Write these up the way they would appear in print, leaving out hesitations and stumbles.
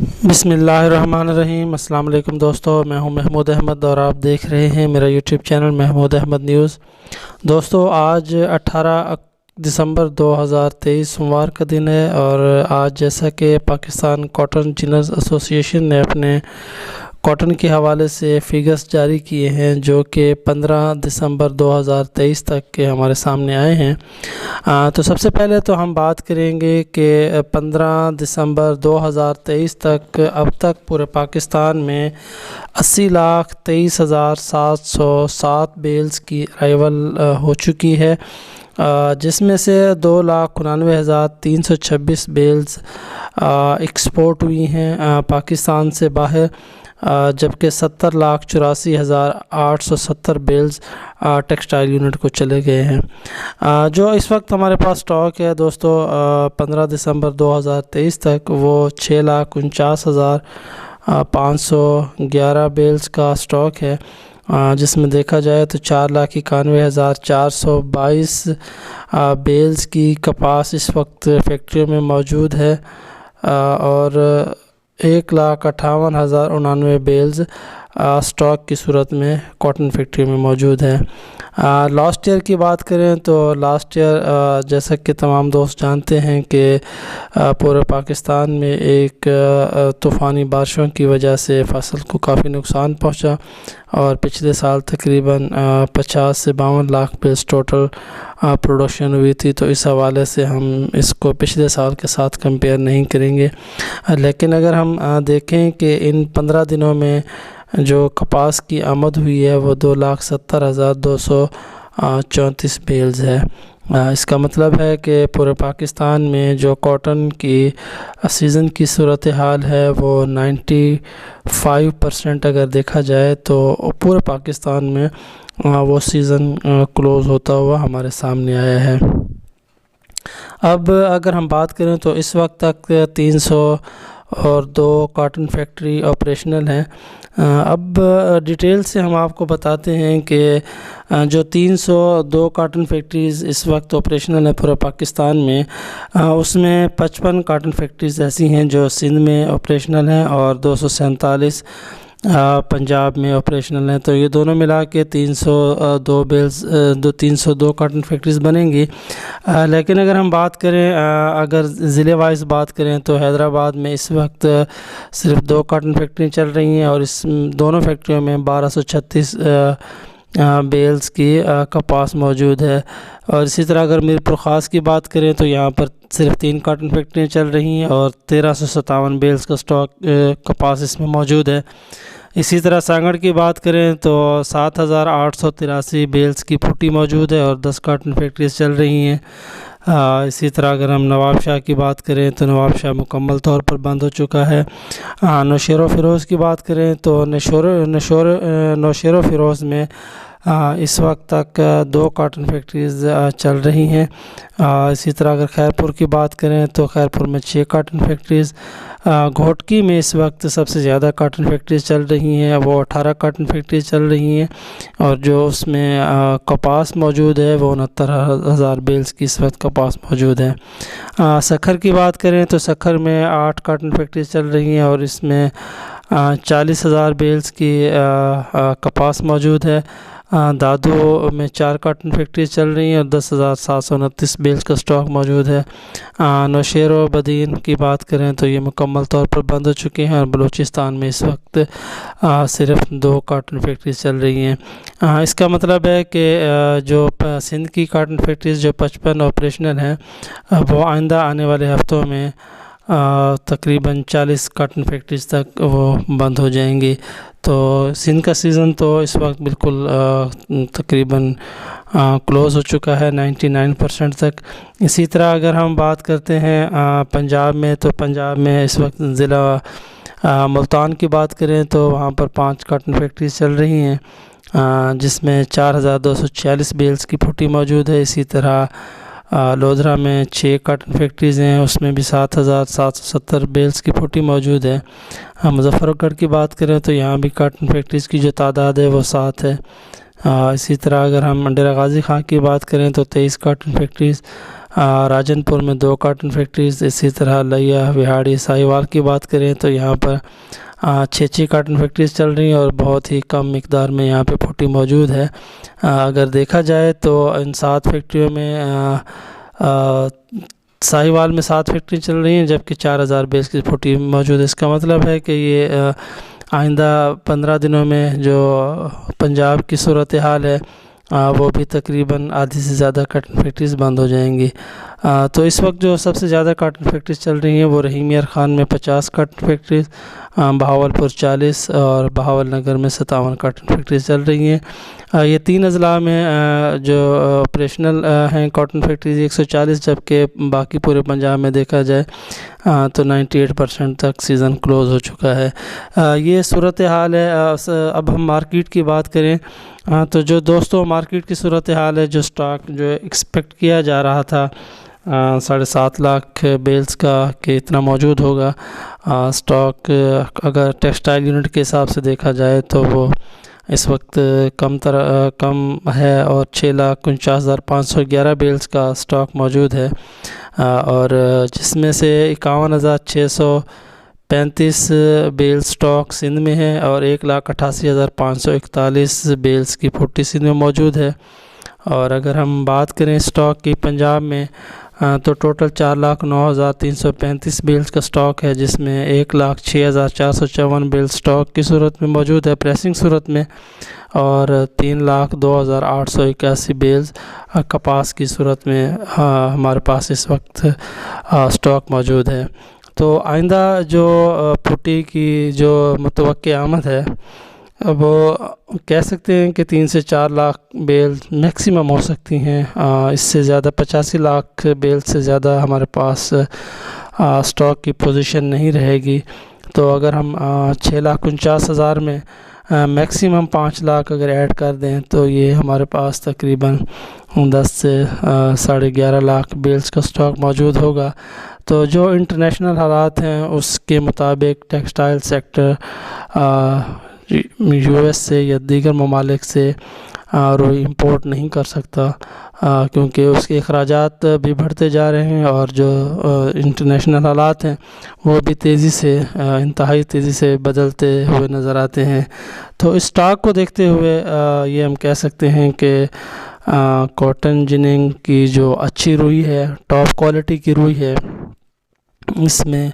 بسم اللہ الرحمن الرحیم۔ السلام علیکم دوستو، میں ہوں محمود احمد اور آپ دیکھ رہے ہیں میرا YouTube channel Mahmood Ahmed news. دوستو، آج 18 دسمبر 2023 سوموار کا دن ہے، اور آج جیسا کہ پاکستان کاٹن جنرز ایسوسی ایشن نے اپنے کاٹن کے حوالے سے فگرز جاری کیے ہیں، جو کہ 15 دسمبر 2023 تک کے ہمارے سامنے آئے ہیں۔ تو سب سے پہلے تو ہم بات کریں گے کہ 15 دسمبر 2023 تک اب تک پورے پاکستان میں 80,23,707 بیلز کی ارائیول ہو چکی ہے، جس میں سے 2,99,326 بیلز ایکسپورٹ ہوئی ہیں پاکستان سے باہر، جبکہ 70,84,870 بیلز ٹیکسٹائل یونٹ کو چلے گئے ہیں۔ جو اس وقت ہمارے پاس سٹاک ہے دوستو 15 دسمبر 2023 تک، وہ 6,49,511 بیلز کا سٹاک ہے، جس میں دیکھا جائے تو 4,91,422 بیلز کی کپاس اس وقت فیکٹریوں میں موجود ہے، اور 1,58,099 بیلز سٹاک کی صورت میں کاٹن فیکٹری میں موجود ہے۔ لاسٹ ایئر کی بات کریں تو لاسٹ ایئر جیسا کہ تمام دوست جانتے ہیں کہ پورے پاکستان میں ایک طوفانی بارشوں کی وجہ سے فصل کو کافی نقصان پہنچا، اور پچھلے سال تقریباً 50 سے 52 لاکھ بیلز ٹوٹل پروڈکشن ہوئی تھی۔ تو اس حوالے سے ہم اس کو پچھلے سال کے ساتھ کمپیئر نہیں کریں گے، لیکن اگر ہم دیکھیں کہ ان 15 دنوں میں جو کپاس کی آمد ہوئی ہے وہ 2,70,234 بیلز ہے۔ اس کا مطلب ہے کہ پورے پاکستان میں جو کاٹن کی سیزن کی صورتحال ہے وہ 95% اگر دیکھا جائے تو پورے پاکستان میں وہ سیزن کلوز ہوتا ہوا ہمارے سامنے آیا ہے۔ اب اگر ہم بات کریں تو اس وقت تک 302 کاٹن فیکٹری آپریشنل ہیں۔ اب ڈیٹیل سے ہم آپ کو بتاتے ہیں کہ جو 302 کاٹن فیکٹریز اس وقت آپریشنل ہیں پورے پاکستان میں، اس میں 55 کاٹن فیکٹریز ایسی ہیں جو سندھ میں آپریشنل ہیں، اور 247 پنجاب میں آپریشنل ہیں۔ تو یہ دونوں ملا کے 302 کاٹن فیکٹریز بنیں گی۔ لیکن اگر ہم بات کریں، اگر ضلع وائز بات کریں تو حیدرآباد میں اس وقت صرف 2 کاٹن فیکٹری چل رہی ہیں، اور اس دونوں فیکٹریوں میں 1,236 بیلز کی کپاس موجود ہے۔ اور اسی طرح اگر میرپور خاص کی بات کریں تو یہاں پر صرف 3 کاٹن فیکٹریاں چل رہی ہیں، اور 1,357 بیلز کا سٹاک کپاس اس میں موجود ہے۔ اسی طرح سانگڑ کی بات کریں تو 7,883 بیلز کی پھٹی موجود ہے، اور 10 کاٹن فیکٹریز چل رہی ہیں۔ اسی طرح اگر ہم نواب شاہ کی بات کریں تو نواب شاہ مکمل طور پر بند ہو چکا ہے۔ نوشہر و فیروز کی بات کریں تو نوشہر و فیروز میں اس وقت تک 2 کاٹن فیکٹریز چل رہی ہیں۔ اسی طرح اگر خیرپور کی بات کریں تو خیرپور میں 6 کاٹن فیکٹریز، گھوٹکی میں اس وقت سب سے زیادہ کاٹن فیکٹریز چل رہی ہیں، وہ 18 کاٹن فیکٹریز چل رہی ہیں، اور جو اس میں کپاس موجود ہے وہ 69,000 بیلز کی اس وقت کپاس موجود ہے۔ سکھر کی بات کریں تو سکھر میں 8 کاٹن فیکٹریز چل رہی ہیں، اور اس میں 40,000 بیلز کی کپاس موجود ہے۔ دادو میں 4 کاٹن فیکٹریز چل رہی ہیں، اور 10,729 بیلز کا سٹاک موجود ہے۔ نوشہر و بدین کی بات کریں تو یہ مکمل طور پر بند ہو چکے ہیں، اور بلوچستان میں اس وقت صرف 2 کاٹن فیکٹریز چل رہی ہیں۔ اس کا مطلب ہے کہ جو سندھ کی کاٹن فیکٹریز جو 55 آپریشنل ہیں، وہ آئندہ آنے والے ہفتوں میں تقریباً 40 کاٹن فیکٹریز تک وہ بند ہو جائیں گی۔ تو سندھ کا سیزن تو اس وقت بالکل تقریباً کلوز ہو چکا ہے 99% تک۔ اسی طرح اگر ہم بات کرتے ہیں پنجاب میں، تو پنجاب میں اس وقت ضلع ملتان کی بات کریں تو وہاں پر 5 کاٹن فیکٹریز چل رہی ہیں، جس میں 4,246 بیلز کی پھٹی موجود ہے۔ اسی طرح لودھرا میں 6 کاٹن فیکٹریز ہیں، اس میں بھی 7,770 بیلز کی پھٹی موجود ہے۔ مظفر گڑھ کی بات کریں تو یہاں بھی کاٹن فیکٹریز کی جو تعداد ہے وہ 7 ہے۔ اسی طرح اگر ہم ڈیرہ غازی خان کی بات کریں تو 23 کاٹن فیکٹریز راجن پور میں 2 کاٹن فیکٹریز، اسی طرح لیا، وہاڑی، ساہیوال کی بات کریں تو یہاں پر 6 کاٹن فیکٹریز چل رہی ہیں اور بہت ہی کم مقدار میں یہاں پہ پھوٹی موجود ہے۔ اگر دیکھا جائے تو ان 7 فیکٹریوں میں ساہیوال میں 7 فیکٹری چل رہی ہیں جبکہ 4000 بیلز کی پھوٹی موجود ہے۔ اس کا مطلب ہے کہ یہ آئندہ 15 دنوں میں جو پنجاب کی صورتحال ہے وہ بھی تقریباً آدھی سے زیادہ کاٹن فیکٹریز بند ہو جائیں گی۔ تو اس وقت جو سب سے زیادہ کاٹن فیکٹریز چل رہی ہیں وہ رحیم یار خان میں 50 کاٹن فیکٹریز، بہاولپور 40 اور بہاول نگر میں 57 کاٹن فیکٹریز چل رہی ہیں۔ یہ 3 اضلاع میں جو آپریشنل ہیں کاٹن فیکٹریز 140، جبکہ باقی پورے پنجاب میں دیکھا جائے تو 98% تک سیزن کلوز ہو چکا ہے۔ یہ صورتحال ہے۔ اب ہم مارکیٹ کی بات کریں تو جو دوستوں مارکیٹ کی صورتحال ہے، جو سٹاک جو ایکسپیکٹ کیا جا رہا تھا 7.5 لاکھ بیلز کا کہ اتنا موجود ہوگا، سٹاک اگر ٹیکسٹائل یونٹ کے حساب سے دیکھا جائے تو وہ اس وقت کم ہے اور 6,49,511 بیلز کا سٹاک موجود ہے، اور جس میں سے 51,635 بیلز سٹاک سندھ میں ہے اور 1,88,541 بیلز کی پھوٹی سندھ میں موجود ہے۔ اور اگر ہم بات کریں سٹاک کی پنجاب میں تو ٹوٹل 4,09,335 بیلز کا سٹاک ہے، جس میں 1,06,454 بیلز سٹاک کی صورت میں موجود ہے پریسنگ صورت میں، اور 3,02,881 بیلز کپاس کی صورت میں ہمارے پاس اس وقت سٹاک موجود ہے۔ تو آئندہ جو پھوٹی کی جو متوقع آمد ہے وہ کہہ سکتے ہیں کہ 3 سے 4 لاکھ بیل میکسیمم ہو سکتی ہیں، اس سے زیادہ 85 لاکھ بیل سے زیادہ ہمارے پاس سٹاک کی پوزیشن نہیں رہے گی۔ تو اگر ہم 6,49,000 میں میکسیمم 5 لاکھ اگر ایڈ کر دیں تو یہ ہمارے پاس تقریباً 10 سے 11.5 لاکھ بیلز کا سٹاک موجود ہوگا۔ تو جو انٹرنیشنل حالات ہیں اس کے مطابق ٹیکسٹائل سیکٹر یو ایس سے یا دیگر ممالک سے روئی امپورٹ نہیں کر سکتا، کیونکہ اس کے اخراجات بھی بڑھتے جا رہے ہیں اور جو انٹرنیشنل حالات ہیں وہ بھی انتہائی تیزی سے بدلتے ہوئے نظر آتے ہیں۔ تو اس سٹاک کو دیکھتے ہوئے یہ ہم کہہ سکتے ہیں کہ کاٹن جننگ کی جو اچھی روئی ہے، ٹاپ کوالٹی کی روئی ہے، اس میں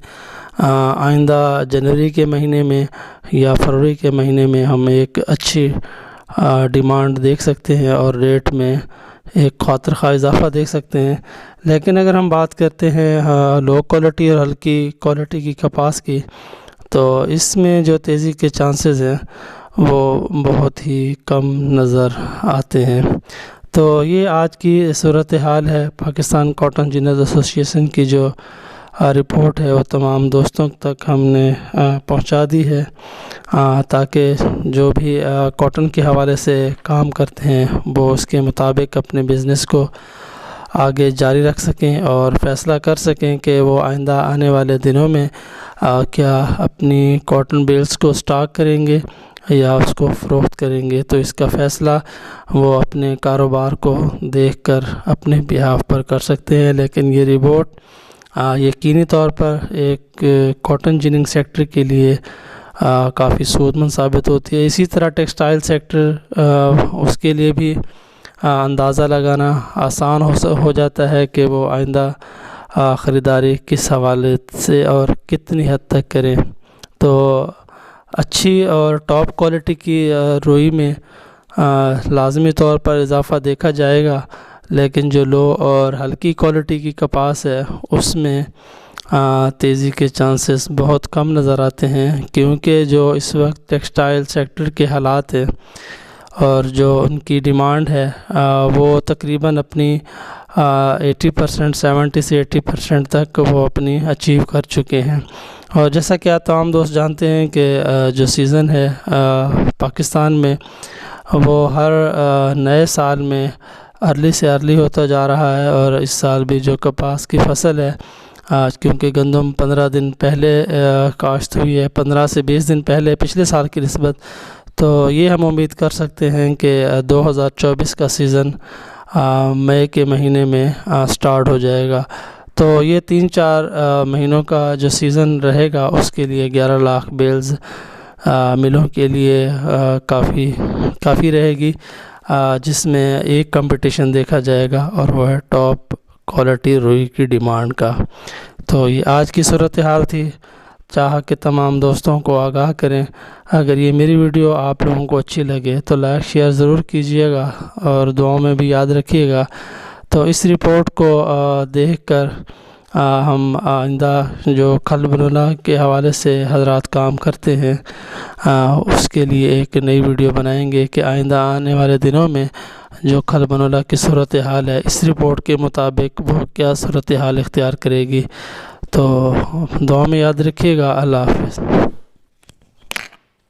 آئندہ جنوری کے مہینے میں یا فروری کے مہینے میں ہم ایک اچھی ڈیمانڈ دیکھ سکتے ہیں اور ریٹ میں ایک خاطر خواہ اضافہ دیکھ سکتے ہیں۔ لیکن اگر ہم بات کرتے ہیں لو کوالٹی اور ہلکی کوالٹی کی کپاس کی، تو اس میں جو تیزی کے چانسز ہیں وہ بہت ہی کم نظر آتے ہیں۔ تو یہ آج کی صورتحال ہے۔ پاکستان کاٹن جنرز ایسوسی ایشن کی جو رپورٹ ہے وہ تمام دوستوں تک ہم نے پہنچا دی ہے، تاکہ جو بھی کاٹن کے حوالے سے کام کرتے ہیں وہ اس کے مطابق اپنے بزنس کو آگے جاری رکھ سکیں اور فیصلہ کر سکیں کہ وہ آئندہ آنے والے دنوں میں کیا اپنی کاٹن بیلز کو سٹاک کریں گے یا اس کو فروخت کریں گے۔ تو اس کا فیصلہ وہ اپنے کاروبار کو دیکھ کر اپنے بیہاف پر کر سکتے ہیں۔ لیکن یہ رپورٹ یقینی طور پر ایک کاٹن جننگ سیکٹر کے لیے کافی سود مند ثابت ہوتی ہے۔ اسی طرح ٹیکسٹائل سیکٹر اس کے لیے بھی اندازہ لگانا آسان ہو جاتا ہے کہ وہ آئندہ خریداری کس حوالے سے اور کتنی حد تک کریں۔ تو اچھی اور ٹاپ کوالٹی کی روئی میں لازمی طور پر اضافہ دیکھا جائے گا، لیکن جو لو اور ہلکی کوالٹی کی کپاس ہے اس میں تیزی کے چانسز بہت کم نظر آتے ہیں، کیونکہ جو اس وقت ٹیکسٹائل سیکٹر کے حالات ہیں اور جو ان کی ڈیمانڈ ہے وہ تقریباً اپنی 80% 70 سے 80% تک وہ اپنی اچیو کر چکے ہیں۔ اور جیسا کہ آپ تمام دوست جانتے ہیں کہ جو سیزن ہے پاکستان میں وہ ہر نئے سال میں ارلی سے ارلی ہوتا جا رہا ہے، اور اس سال بھی جو کپاس کی فصل ہے کیونکہ گندم 15 دن پہلے کاشت ہوئی ہے، 15 سے 20 دن پہلے پچھلے سال کی نسبت، تو یہ ہم امید کر سکتے ہیں کہ 2024 کا سیزن مئی کے مہینے میں سٹارٹ ہو جائے گا۔ تو یہ 3-4 مہینوں کا جو سیزن رہے گا اس کے لیے 11 لاکھ بیلز ملوں کے لیے کافی رہے گی، جس میں ایک کمپٹیشن دیکھا جائے گا اور وہ ہے ٹاپ کوالٹی روئی کی ڈیمانڈ کا۔ تو یہ آج کی صورتحال تھی، چاہا کہ تمام دوستوں کو آگاہ کریں۔ اگر یہ میری ویڈیو آپ لوگوں کو اچھی لگے تو لائک شیئر ضرور کیجیے گا اور دعاؤں میں بھی یاد رکھیے گا۔ تو اس رپورٹ کو دیکھ کر ہم آئندہ جو خلع بن اللہ کے حوالے سے حضرات کام کرتے ہیں اس کے لیے ایک نئی ویڈیو بنائیں گے کہ آئندہ آنے والے دنوں میں جو خلع بن اللہ کی صورتحال ہے اس رپورٹ کے مطابق وہ کیا صورتحال اختیار کرے گی۔ تو دعا میں یاد رکھیے گا۔ اللہ حافظ۔